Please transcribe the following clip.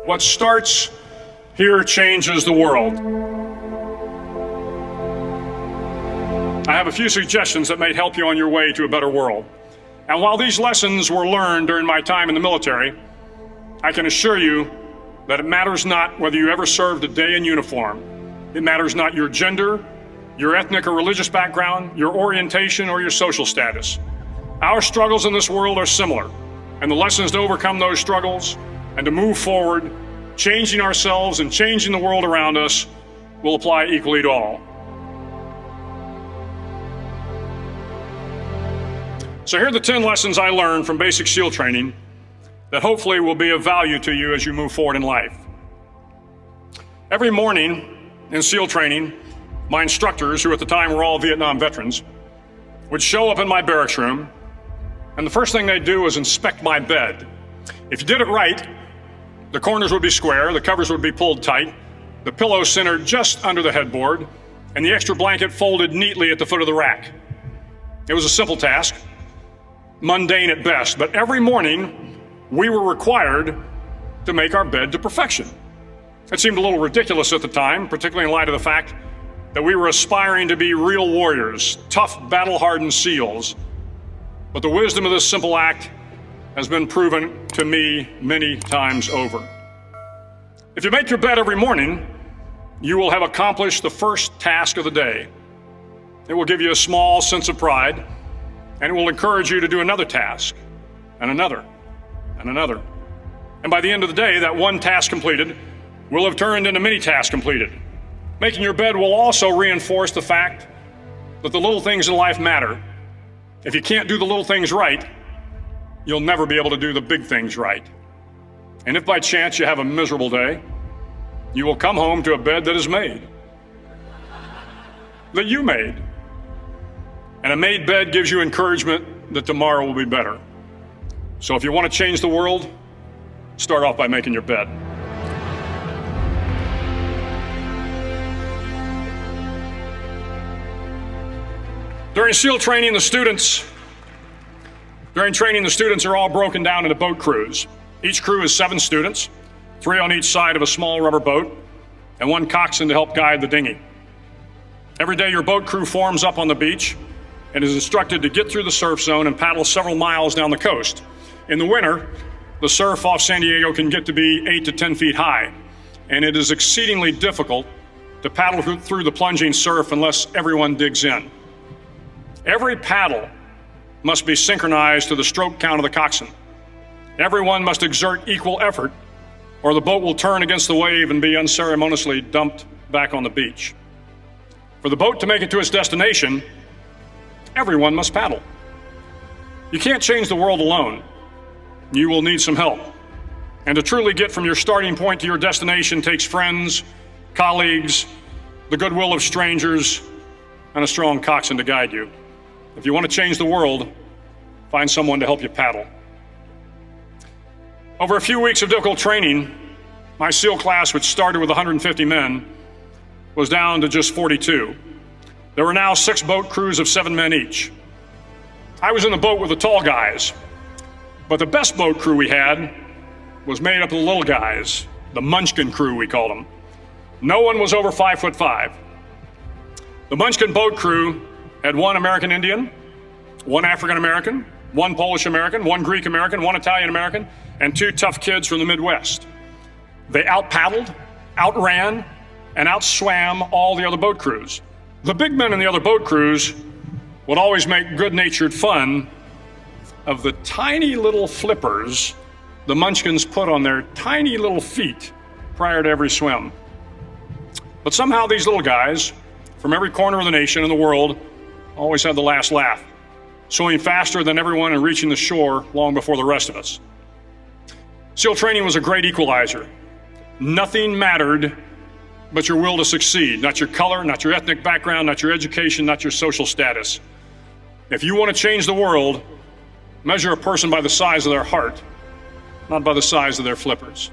What starts here changes the world. I have a few suggestions that may help you on your way to a better world. And while these lessons were learned during my time in the military, I can assure you that it matters not whether you ever served a day in uniform. It matters not your gender, your ethnic or religious background, your orientation, or your social status. Our struggles in this world are similar, and the lessons to overcome those struggles and to move forward, changing ourselves and changing the world around us, will apply equally to all. So here are the 10 lessons I learned from basic SEAL training that hopefully will be of value to you as you move forward in life. Every morning in SEAL training, my instructors, who at the time were all Vietnam veterans, would show up in my barracks room, and the first thing they'd do was inspect my bed. If you did it right, the corners would be square, the covers would be pulled tight, the pillow centered just under the headboard, and the extra blanket folded neatly at the foot of the rack. It was a simple task, mundane at best, but every morning we were required to make our bed to perfection. It seemed a little ridiculous at the time, particularly in light of the fact that we were aspiring to be real warriors, tough, battle-hardened SEALs. But the wisdom of this simple act has been proven to me many times over. If you make your bed every morning, you will have accomplished the first task of the day. It will give you a small sense of pride, and it will encourage you to do another task, and another, and another. And by the end of the day, that one task completed will have turned into many tasks completed. Making your bed will also reinforce the fact that the little things in life matter. If you can't do the little things right, you'll never be able to do the big things right. And if by chance you have a miserable day, you will come home to a bed that is made, that you made. And a made bed gives you encouragement that tomorrow will be better. So if you want to change the world, start off by making your bed. During SEAL training, the students are all broken down into boat crews. Each crew is 7 students, 3 on each side of a small rubber boat, and 1 coxswain to help guide the dinghy. Every day, your boat crew forms up on the beach and is instructed to get through the surf zone and paddle several miles down the coast. In the winter, the surf off San Diego can get to be 8 to 10 feet high, and it is exceedingly difficult to paddle through the plunging surf unless everyone digs in. Every paddle must be synchronized to the stroke count of the coxswain. Everyone must exert equal effort, or the boat will turn against the wave and be unceremoniously dumped back on the beach. For the boat to make it to its destination, everyone must paddle. You can't change the world alone. You will need some help. And to truly get from your starting point to your destination takes friends, colleagues, the goodwill of strangers, and a strong coxswain to guide you. If you want to change the world, find someone to help you paddle. Over a few weeks of difficult training, my SEAL class, which started with 150 men, was down to just 42. There were now 6 boat crews of 7 men each. I was in the boat with the tall guys, but the best boat crew we had was made up of the little guys, the Munchkin crew, we called them. No one was over 5'5". The Munchkin boat crew had 1 American Indian, 1 African American, 1 Polish American, 1 Greek American, 1 Italian American, and 2 tough kids from the Midwest. They out-paddled, outran, and outswam all the other boat crews. The big men in the other boat crews would always make good-natured fun of the tiny little flippers the Munchkins put on their tiny little feet prior to every swim. But somehow these little guys from every corner of the nation and the world always had the last laugh, swimming faster than everyone and reaching the shore long before the rest of us. SEAL training was a great equalizer. Nothing mattered but your will to succeed, not your color, not your ethnic background, not your education, not your social status. If you want to change the world, measure a person by the size of their heart, not by the size of their flippers.